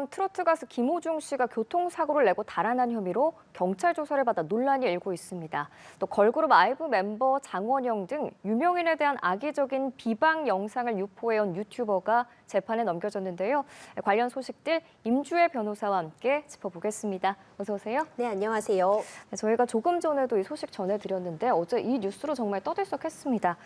트로트 가수 김호중 씨가 교통사고를 내고 달아난 혐의로 경찰 조사를 받아 논란이 일고 있습니다. 또 걸그룹 아이브 멤버 장원영 등 유명인에 대한 악의적인 비방 영상을 유포해온 유튜버가 재판에 넘겨졌는데요. 관련 소식들 임주혜 변호사와 함께 짚어보겠습니다. 어서 오세요. 네, 안녕하세요. 저희가 조금 전에도 이 소식 전해드렸는데 어제 이 뉴스로 정말 떠들썩했습니다.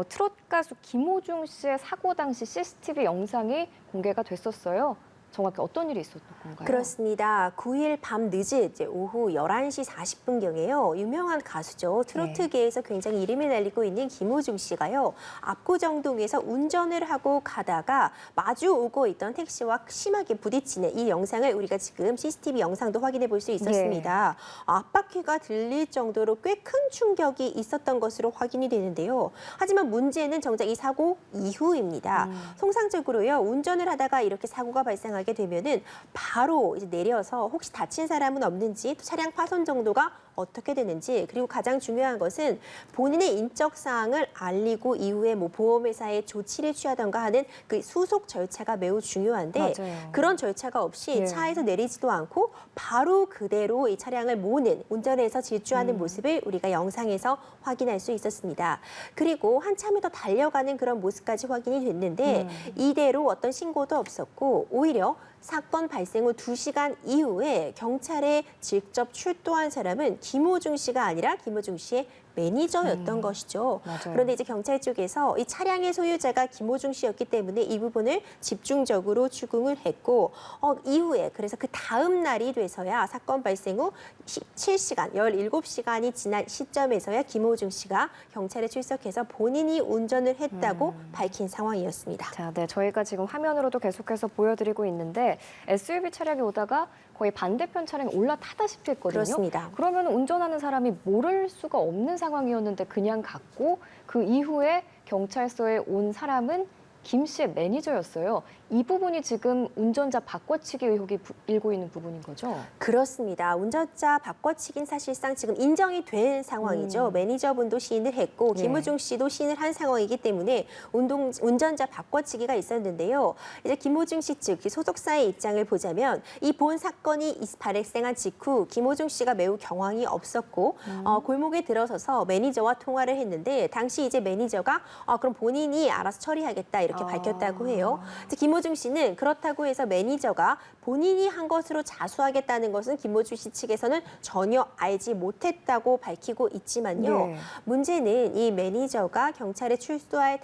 트로트 가수 김호중 씨의 사고 당시 CCTV 영상이 공개가 됐었어요. 정확히 어떤 일이 있었던 건가요? 그렇습니다. 9일 밤 늦은 오후 11시 40분경에요. 유명한 가수죠. 트로트계에서 굉장히 이름이 날리고 있는 김호중 씨가요. 압구정동에서 운전을 하고 가다가 마주 오고 있던 택시와 심하게 부딪히는 이 영상을 우리가 지금 CCTV 영상도 확인해 볼 수 있었습니다. 앞바퀴가 들릴 정도로 꽤 큰 충격이 있었던 것으로 확인이 되는데요. 하지만 문제는 정작 이 사고 이후입니다. 통상적으로요. 운전을 하다가 이렇게 사고가 발생하게 되면은 바로 이제 내려서 혹시 다친 사람은 없는지, 또 차량 파손 정도가 어떻게 되는지, 그리고 가장 중요한 것은 본인의 인적 사항을 알리고 이후에 뭐 보험회사에 조치를 취하던가 하는 그 수속 절차가 매우 중요한데 맞아요. 그런 절차가 없이 차에서 내리지도 않고 바로 그대로 이 차량을 모는, 운전해서 질주하는 모습을 우리가 영상에서 확인할 수 있었습니다. 그리고 한참을 더 달려가는 그런 모습까지 확인이 됐는데 이대로 어떤 신고도 없었고 오히려 사건 발생 후 2시간 이후에 경찰에 직접 출동한 사람은 김호중 씨가 아니라 김호중 씨의 매니저였던 것이죠. 맞아요. 그런데 이제 경찰 쪽에서 이 차량의 소유자가 김호중 씨였기 때문에 이 부분을 집중적으로 추궁을 했고 이후에 그래서 그 다음 날이 돼서야 사건 발생 후 17시간, 17시간이 지난 시점에서야 김호중 씨가 경찰에 출석해서 본인이 운전을 했다고 밝힌 상황이었습니다. 자, 네, 저희가 지금 화면으로도 계속해서 보여드리고 있는데 SUV 차량이 오다가 거의 반대편 차량에 올라타다시피 했거든요. 그렇습니다. 그러면 운전하는 사람이 모를 수가 없는 상황이었는데 그냥 갔고 그 이후에 경찰서에 온 사람은 김 씨의 매니저였어요. 이 부분이 지금 운전자 바꿔치기 의혹이 일고 있는 부분인 거죠? 그렇습니다. 운전자 바꿔치기는 사실상 지금 인정이 된 상황이죠. 매니저분도 시인을 했고 김호중 씨도 시인을 한 상황이기 때문에 운전자 바꿔치기가 있었는데요. 이제 김호중 씨 측 소속사의 입장을 보자면 이 본 사건이 발생한 직후 김호중 씨가 매우 경황이 없었고 골목에 들어서서 매니저와 통화를 했는데 당시 이제 매니저가 그럼 본인이 알아서 처리하겠다 이렇게 밝혔다고 해요. 김호중 씨는 그렇다고 해서 매니저가 본인이 한 것으로 자수하겠다는 것은 김호중 씨 측에서는 전혀 알지 못했다고 밝히고 있지만요. 문제는 이 매니저가 경찰에 출두할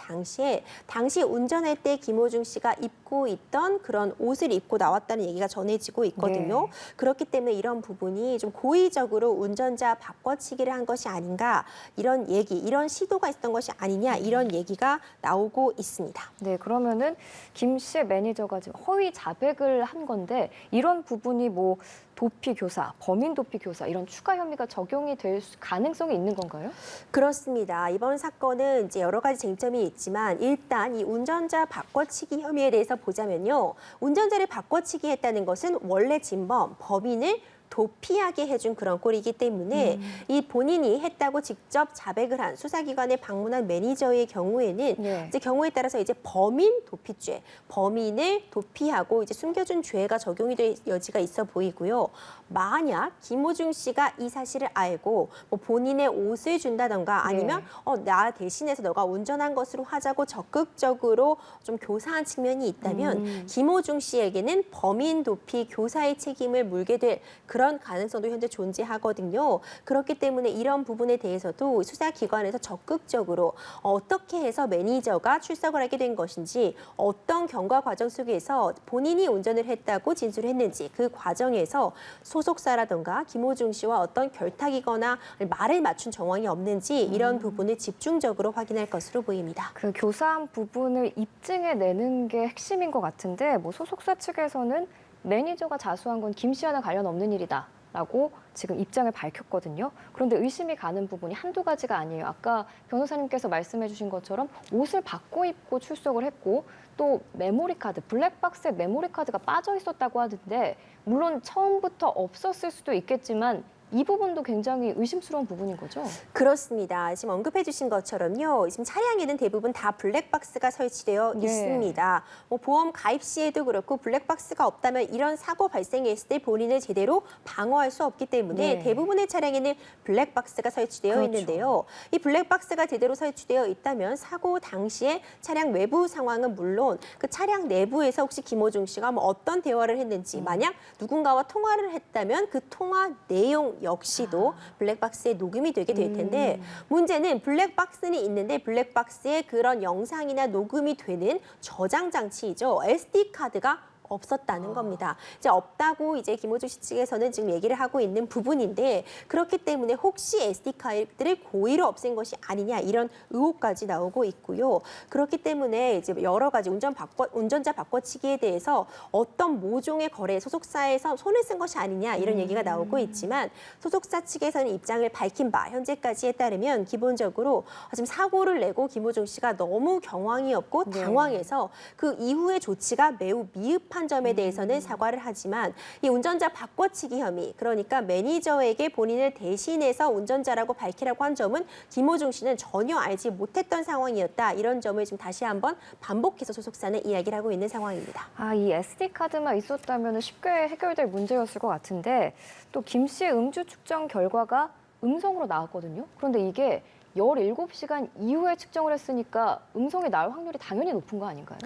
당시 운전할 때 김호중 씨가 입고 있던 그런 옷을 입고 나왔다는 얘기가 전해지고 있거든요. 그렇기 때문에 이런 부분이 좀 고의적으로 운전자 바꿔치기를 한 것이 아닌가 이런 얘기, 이런 시도가 있었던 것이 아니냐 이런 얘기가 나오고 있습니다. 네, 그러면은 김 씨의 매니저가 지금 허위 자백을 한 건데 이런 부분이 뭐 도피 교사, 범인 도피 교사 이런 추가 혐의가 적용이 될 가능성이 있는 건가요? 그렇습니다. 이번 사건은 이제 여러 가지 쟁점이 있지만 일단 이 운전자 바꿔치기 혐의에 대해서 보자면요. 운전자를 바꿔치기 했다는 것은 원래 진범, 범인을 도피하게 해준 그런 꼴이기 때문에 이 본인이 했다고 직접 자백을 한 수사기관에 방문한 매니저의 경우에는 이제 경우에 따라서 이제 범인 도피죄, 범인을 도피하고 이제 숨겨준 죄가 적용이 될 여지가 있어 보이고요. 만약 김호중 씨가 이 사실을 알고 뭐 본인의 옷을 준다던가 아니면 나 대신해서 너가 운전한 것으로 하자고 적극적으로 좀 교사한 측면이 있다면 김호중 씨에게는 범인 도피 교사의 책임을 물게 될 그런 가능성도 현재 존재하거든요. 그렇기 때문에 이런 부분에 대해서도 수사기관에서 적극적으로 어떻게 해서 매니저가 출석을 하게 된 것인지 어떤 경과 과정 속에서 본인이 운전을 했다고 진술을 했는지 그 과정에서 소속사라던가 김호중 씨와 어떤 결탁이거나 말을 맞춘 정황이 없는지 이런 부분을 집중적으로 확인할 것으로 보입니다. 그 교사한 부분을 입증해내는 게 핵심인 것 같은데 뭐 소속사 측에서는 매니저가 자수한 건 김 씨와는 관련 없는 일이다라고 지금 입장을 밝혔거든요. 그런데 의심이 가는 부분이 한두 가지가 아니에요. 아까 변호사님께서 말씀해 주신 것처럼 옷을 바꿔 입고 출석을 했고 또 메모리 카드, 블랙박스에 메모리 카드가 빠져 있었다고 하는데 물론 처음부터 없었을 수도 있겠지만 이 부분도 굉장히 의심스러운 부분인 거죠? 그렇습니다. 지금 언급해 주신 것처럼요. 지금 차량에는 대부분 다 블랙박스가 설치되어 네. 있습니다. 뭐 보험 가입 시에도 그렇고 블랙박스가 없다면 이런 사고 발생했을 때 본인을 제대로 방어할 수 없기 때문에 네. 대부분의 차량에는 블랙박스가 설치되어 그렇죠. 있는데요. 이 블랙박스가 제대로 설치되어 있다면 사고 당시에 차량 외부 상황은 물론 그 차량 내부에서 혹시 김호중 씨가 뭐 어떤 대화를 했는지 만약 누군가와 통화를 했다면 그 통화 내용 역시도 블랙박스에 녹음이 되게 될 텐데 문제는 블랙박스는 있는데 블랙박스에 그런 영상이나 녹음이 되는 저장 장치이죠. SD 카드가 없었다는 겁니다. 이제 없다고 이제 김호중 씨 측에서는 지금 얘기를 하고 있는 부분인데 그렇기 때문에 혹시 SD 카드를 고의로 없앤 것이 아니냐 이런 의혹까지 나오고 있고요. 그렇기 때문에 이제 여러 가지 운전자 바꿔치기에 대해서 어떤 모종의 거래 소속사에서 손을 쓴 것이 아니냐 이런 얘기가 나오고 있지만 소속사 측에서는 입장을 밝힌 바 현재까지에 따르면 기본적으로 지금 사고를 내고 김호중 씨가 너무 경황이 없고 네. 당황해서 그 이후의 조치가 매우 미흡한 점에 대해서는 사과를 하지만 이 운전자 바꿔치기 혐의 그러니까 매니저에게 본인을 대신해서 운전자라고 밝히라고 한 점은 김호중 씨는 전혀 알지 못했던 상황이었다. 이런 점을 지금 다시 한번 반복해서 소속사는 이야기를 하고 있는 상황입니다. 이 SD 카드만 있었다면 쉽게 해결될 문제였을 것 같은데 또 김 씨의 음주 측정 결과가 음성으로 나왔거든요. 그런데 이게 17시간 이후에 측정을 했으니까 음성이 나올 확률이 당연히 높은 거 아닌가요?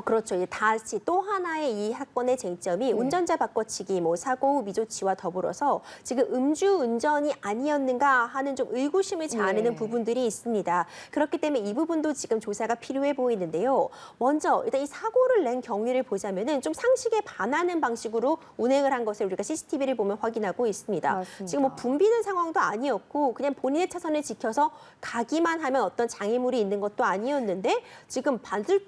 그렇죠. 이제 다시 또 하나의 이 사건의 쟁점이 운전자 바꿔치기, 뭐 사고 후 미조치와 더불어서 지금 음주 운전이 아니었는가 하는 좀 의구심을 자아내는 네. 부분들이 있습니다. 그렇기 때문에 이 부분도 지금 조사가 필요해 보이는데요. 먼저 일단 이 사고를 낸 경위를 보자면은 좀 상식에 반하는 방식으로 운행을 한 것을 우리가 CCTV를 보면 확인하고 있습니다. 맞습니다. 지금 뭐 붐비는 상황도 아니었고 그냥 본인의 차선을 지켜서 가기만 하면 어떤 장애물이 있는 것도 아니었는데 지금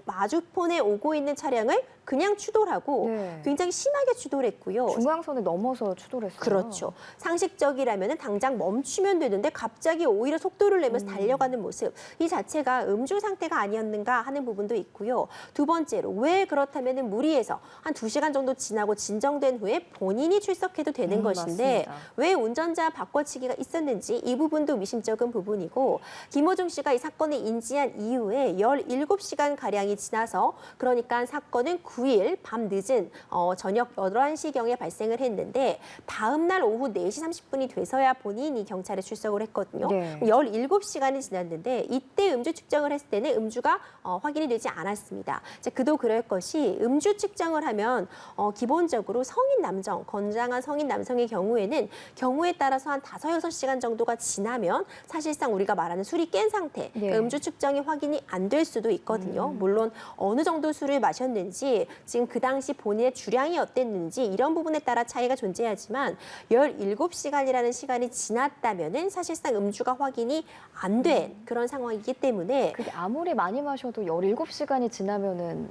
마주폰에 오고 있는 차량을 그냥 추돌 하고 네. 굉장히 심하게 추돌 했고요. 중앙선을 넘어서 추돌했어요. 그렇죠. 상식적이라면 당장 멈추면 되는데 갑자기 오히려 속도를 내면서 달려가는 모습. 이 자체가 음주 상태가 아니었는가 하는 부분도 있고요. 두 번째로 왜 그렇다면 무리해서 한 2시간 정도 지나고 진정된 후에 본인이 출석해도 되는 것인데 맞습니다. 왜 운전자 바꿔치기가 있었는지 이 부분도 미심쩍은 부분이고 김호중 씨가 이 사건을 인지한 이후에 17시간가량이 지나서 그러니까 사건은 9일 밤 늦은 저녁 11시경에 발생을 했는데 다음 날 오후 4시 30분이 돼서야 본인이 경찰에 출석을 했거든요. 네. 17시간이 지났는데 이때 음주 측정을 했을 때는 음주가 확인이 되지 않았습니다. 이제 그도 그럴 것이 음주 측정을 하면 기본적으로 성인 남성, 건장한 성인 남성의 경우에 따라서 한 5-6시간 정도가 지나면 사실상 우리가 말하는 술이 깬 상태, 네. 그러니까 음주 측정이 확인이 안 될 수도 있거든요. 물론 어느 정도 술을 마셨는지 지금 그 당시 본인의 주량이 어땠는지 이런 부분에 따라 차이가 존재하지만 17시간이라는 시간이 지났다면은 사실상 음주가 확인이 안 된 그런 상황이기 때문에 그게 아무리 많이 마셔도 17시간이 지나면은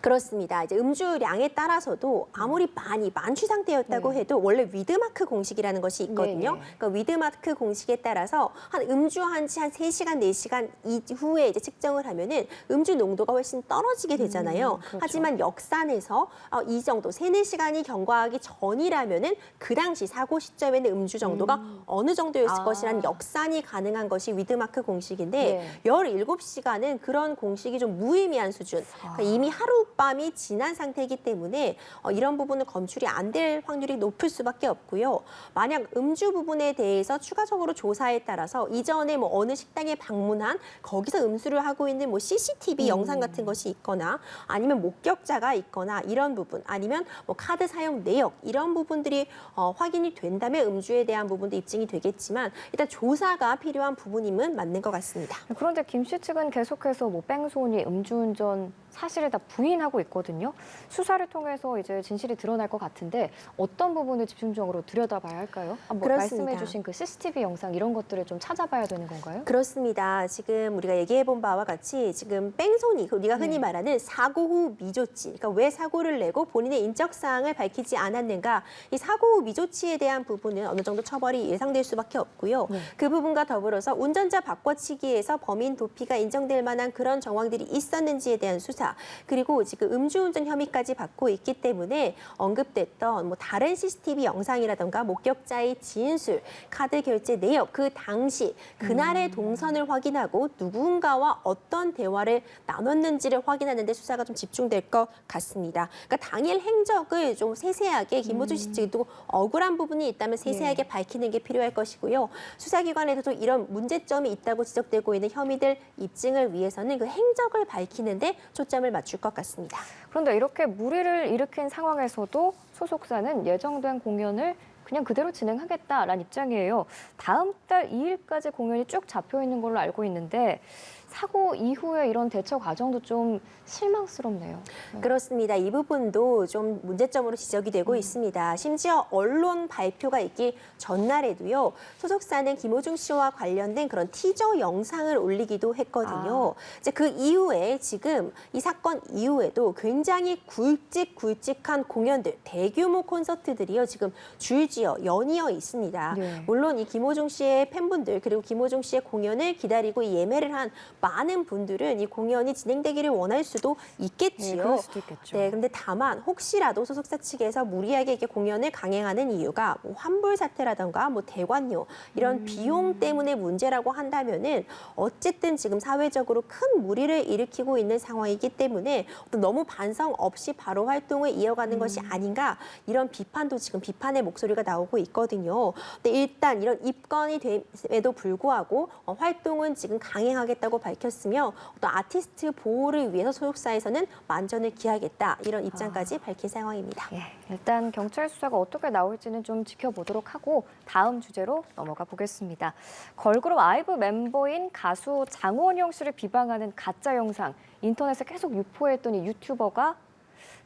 그렇습니다. 이제 음주량에 따라서도 아무리 많이 만취 상태였다고 네. 해도 원래 위드마크 공식이라는 것이 있거든요. 네. 그러니까 위드마크 공식에 따라서 한 음주한 지 한 3시간, 4시간 이후에 이제 측정을 하면은 음주 농도가 훨씬 떨어지게 되잖아요. 그렇죠. 하지만 역산에서 이 정도 3-4시간이 경과하기 전이라면은 그 당시 사고 시점에는 음주 정도가 어느 정도였을 것이라는 역산이 가능한 것이 위드마크 공식인데 네. 17시간은 그런 공식이 좀 무의미한 수준. 그러니까 이미 하룻밤이 지난 상태이기 때문에 이런 부분은 검출이 안 될 확률이 높을 수밖에 없고요. 만약 음주 부분에 대해서 추가적으로 조사에 따라서 이전에 뭐 어느 식당에 방문한 거기서 음수를 하고 있는 뭐 CCTV 영상 같은 것이 있거나 아니면 목격자가 있거나 이런 부분 아니면 뭐 카드 사용 내역 이런 부분들이 확인이 된다면 음주에 대한 부분도 입증이 되겠지만 일단 조사가 필요한 부분임은 맞는 것 같습니다. 그런데 김 씨 측은 계속해서 뭐 뺑소니, 음주운전 사실을 다 부인하고 있거든요. 수사를 통해서 이제 진실이 드러날 것 같은데 어떤 부분을 집중적으로 들여다봐야 할까요? 뭐 그렇습니다. 말씀해주신 그 CCTV 영상 이런 것들을 좀 찾아봐야 되는 건가요? 그렇습니다. 지금 우리가 얘기해본 바와 같이 지금 뺑소니, 우리가 흔히 네. 말하는 사고 후 미조치, 그러니까 왜 사고를 내고 본인의 인적 사항을 밝히지 않았는가, 이 사고 후 미조치에 대한 부분은 어느 정도 처벌이 예상될 수밖에 없고요. 네. 그 부분과 더불어서 운전자 바꿔치기에서 범인 도피가 인정될 만한 그런 정황들이 있었는지에 대한 수사, 형사, 그리고 지금 음주운전 혐의까지 받고 있기 때문에 언급됐던 뭐 다른 CCTV 영상이라던가 목격자의 진술, 카드 결제 내역, 그 당시 그날의 동선을 확인하고 누군가와 어떤 대화를 나눴는지를 확인하는 데 수사가 좀 집중될 것 같습니다. 그러니까 당일 행적을 좀 세세하게 김호준 씨 측도 억울한 부분이 있다면 세세하게 밝히는 게 필요할 것이고요. 수사기관에서도 이런 문제점이 있다고 지적되고 있는 혐의들 입증을 위해서는 그 행적을 밝히는데 초점을 맞출 것 같습니다. 그런데 이렇게 물의를 일으킨 상황에서도 소속사는 예정된 공연을 그냥 그대로 진행하겠다라는 입장이에요. 다음 달 2일까지 공연이 쭉 잡혀 있는 걸로 알고 있는데 사고 이후에 이런 대처 과정도 좀 실망스럽네요. 그렇습니다. 이 부분도 좀 문제점으로 지적이 되고 있습니다. 심지어 언론 발표가 있기 전날에도요. 소속사는 김호중 씨와 관련된 그런 티저 영상을 올리기도 했거든요. 이제 그 이후에 지금 이 사건 이후에도 굉장히 굵직굵직한 공연들, 대규모 콘서트들이요. 지금 줄지어 연이어 있습니다. 네. 물론 이 김호중 씨의 팬분들 그리고 김호중 씨의 공연을 기다리고 예매를 한 많은 분들은 이 공연이 진행되기를 원할 수도 있겠지요. 네, 그럴 수도 있겠죠. 네, 그런데 다만 혹시라도 소속사 측에서 무리하게 이렇게 공연을 강행하는 이유가 뭐 환불 사태라던가 뭐 대관료 이런 비용 때문에 문제라고 한다면은 어쨌든 지금 사회적으로 큰 무리를 일으키고 있는 상황이기 때문에 너무 반성 없이 바로 활동을 이어가는 것이 아닌가 이런 비판도 지금 비판의 목소리가 나오고 있거든요. 근데 일단 이런 입건이 됨에도 불구하고 활동은 지금 강행하겠다고 밝혔으며 어떤 아티스트 보호를 위해서 소속사에서는 만전을 기하겠다 이런 입장까지 밝힌 상황입니다. 예, 일단 경찰 수사가 어떻게 나올지는 좀 지켜보도록 하고 다음 주제로 넘어가 보겠습니다. 걸그룹 아이브 멤버인 가수 장원영 씨를 비방하는 가짜 영상 인터넷에 계속 유포했던 이 유튜버가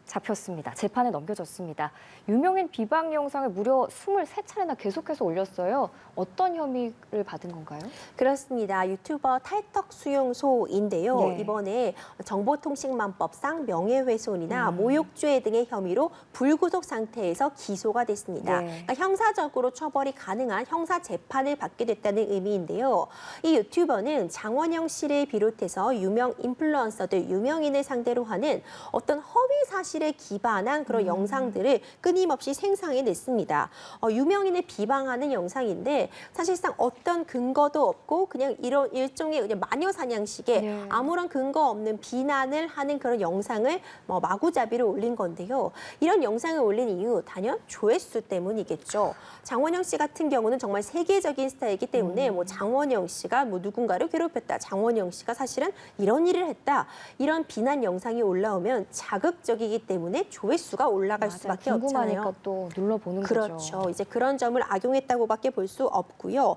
잡혔습니다. 재판에 넘겨졌습니다. 유명인 비방 영상을 무려 23차례나 계속해서 올렸어요. 어떤 혐의를 받은 건가요? 그렇습니다. 유튜버 탈덕수용소인데요. 네. 이번에 정보통신망법상 명예훼손이나 음. 모욕죄 등의 혐의로 불구속 상태에서 기소가 됐습니다. 네. 그러니까 형사적으로 처벌이 가능한 형사 재판을 받게 됐다는 의미인데요. 이 유튜버는 장원영 씨를 비롯해서 유명 인플루언서들, 유명인을 상대로 하는 어떤 허위 사실에 기반한 그런 영상들을 끊임없이 생산해냈습니다. 유명인을 비방하는 영상인데 사실상 어떤 근거도 없고 그냥 이런 일종의 그냥 마녀 사냥식의 네. 아무런 근거 없는 비난을 하는 그런 영상을 마구잡이로 올린 건데요. 이런 영상을 올린 이유 단연 조회수 때문이겠죠. 장원영 씨 같은 경우는 정말 세계적인 스타이기 때문에 뭐 장원영 씨가 뭐 누군가를 괴롭혔다. 장원영 씨가 사실은 이런 일을 했다. 이런 비난 영상이 올라오면 자극적이기 때문에 조회수가 올라갈 맞아요. 수밖에 궁금하니까 없잖아요. 또 눌러보는 그렇죠. 거죠. 이제 그런 점을 악용했다고밖에 볼 수 없고요.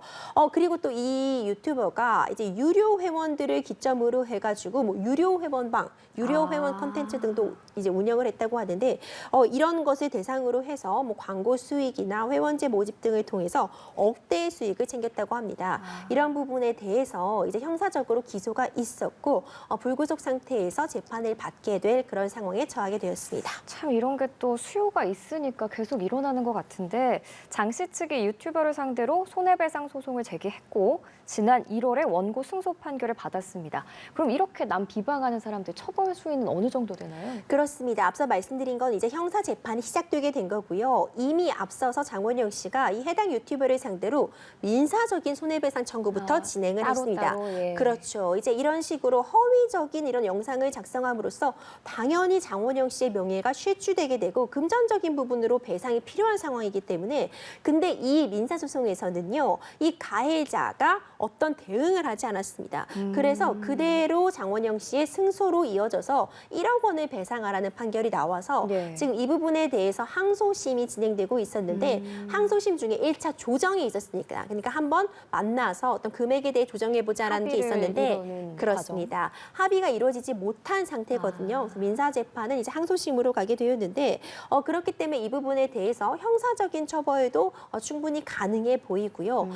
그리고 또 이 유튜버가 이제 유료 회원들을 기점으로 해가지고 뭐 유료 회원방, 유료 회원 콘텐츠 등도 이제 운영을 했다고 하는데 이런 것을 대상으로 해서 뭐 광고 수익이나 회원제 모집 등을 통해서 억대의 수익을 챙겼다고 합니다. 이런 부분에 대해서 이제 형사적으로 기소가 있었고 불구속 상태에서 재판을 받게 될 그런 상황에 처하게 되었습니다. 참 이런 게 또 수요가 있으니까 계속 일어나는 것 같은데 장 씨 측이 유튜버를 상대로 손해배상 소송을 제기했고 지난 1월에 원고 승소 판결을 받았습니다. 그럼 이렇게 남 비방하는 사람들 처벌 수위는 어느 정도 되나요? 그렇습니다. 앞서 말씀드린 건 이제 형사 재판이 시작되게 된 거고요. 이미 앞서서 장원영 씨가 이 해당 유튜버를 상대로 민사적인 손해배상 청구부터 진행을 했습니다. 따로, 예. 그렇죠. 이제 이런 식으로 허위적인 이런 영상을 작성함으로써 당연히 장원영 씨의 명예가 실추되게 되고 금전적인 부분으로 배상이 필요한 상황이기 때문에 근데 이 민사소송에서는요. 이 가해자가 어떤 대응을 하지 않았습니다. 그래서 그대로 장원영 씨의 승소로 이어져서 1억 원을 배상하라는 판결이 나와서 네. 지금 이 부분에 대해서 항소심이 진행되고 있었는데 항소심 중에 1차 조정이 있었으니까 그러니까 한번 만나서 어떤 금액에 대해 조정해보자라는 게 합의를 있었는데 이루는 그렇습니다. 합의가 이루어지지 못한 상태거든요. 그래서 민사재판은 이제 항소 항소심으로 가게 되었는데 그렇기 때문에 이 부분에 대해서 형사적인 처벌도 충분히 가능해 보이고요.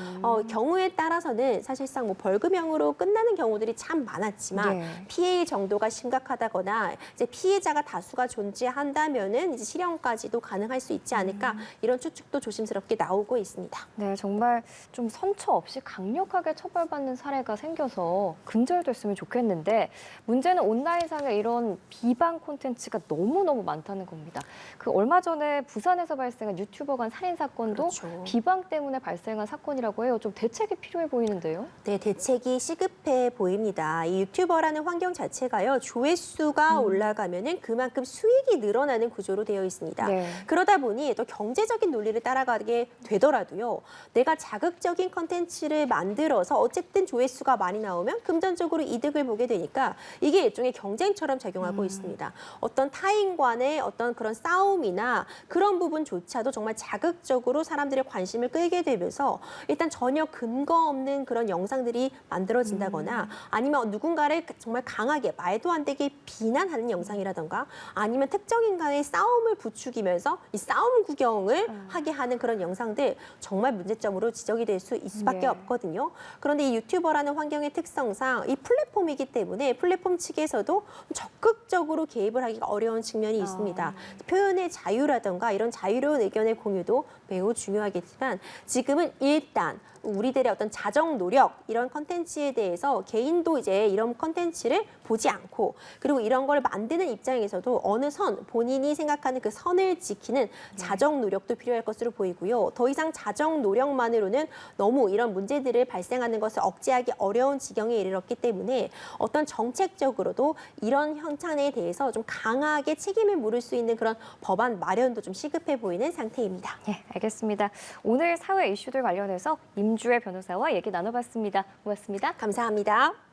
경우에 따라서는 사실상 뭐 벌금형으로 끝나는 경우들이 참 많았지만 네. 피해의 정도가 심각하다거나 이제 피해자가 다수가 존재한다면은 이제 실형까지도 가능할 수 있지 않을까 이런 추측도 조심스럽게 나오고 있습니다. 네, 정말 좀 선처 없이 강력하게 처벌받는 사례가 생겨서 근절됐으면 좋겠는데 문제는 온라인상에 이런 비방 콘텐츠가 너무너무 많다는 겁니다. 그 얼마 전에 부산에서 발생한 유튜버 간 살인 사건도 그렇죠. 비방 때문에 발생한 사건이라고 해요. 좀 대책이 필요해 보이는데요. 네, 대책이 시급해 보입니다. 이 유튜버라는 환경 자체가요, 조회수가 올라가면은 그만큼 수익이 늘어나는 구조로 되어 있습니다. 네. 그러다 보니 또 경제적인 논리를 따라가게 되더라도요, 내가 자극적인 컨텐츠를 만들어서 어쨌든 조회수가 많이 나오면 금전적으로 이득을 보게 되니까 이게 일종의 경쟁처럼 작용하고 있습니다. 어떤 타인간의 어떤 그런 싸움이나 그런 부분조차도 정말 자극적으로 사람들의 관심을 끌게 되면서 일단 전혀 근거 없는 그런 영상들이 만들어진다거나 아니면 누군가를 정말 강하게 말도 안 되게 비난하는 영상이라던가 아니면 특정인과의 싸움을 부추기면서 이 싸움 구경을 하게 하는 그런 영상들 정말 문제점으로 지적이 될 수 있을 수밖에 네. 없거든요. 그런데 이 유튜버라는 환경의 특성상 이 플랫폼이기 때문에 플랫폼 측에서도 적극적으로 개입을 하기가 어려운 측면이 있습니다. 표현의 자유라던가 이런 자유로운 의견의 공유도 매우 중요하겠지만 지금은 일단 우리들의 어떤 자정 노력 이런 컨텐츠에 대해서 개인도 이제 이런 컨텐츠를 보지 않고 그리고 이런 걸 만드는 입장에서도 어느 선 본인이 생각하는 그 선을 지키는 자정 노력도 필요할 것으로 보이고요. 더 이상 자정 노력만으로는 너무 이런 문제들을 발생하는 것을 억제하기 어려운 지경에 이르렀기 때문에 어떤 정책적으로도 이런 현상에 대해서 좀 강하게 책임을 물을 수 있는 그런 법안 마련도 좀 시급해 보이는 상태입니다. 네, 알겠습니다. 오늘 사회 이슈들 관련해서 임주혜 변호사와 얘기 나눠봤습니다. 고맙습니다. 감사합니다.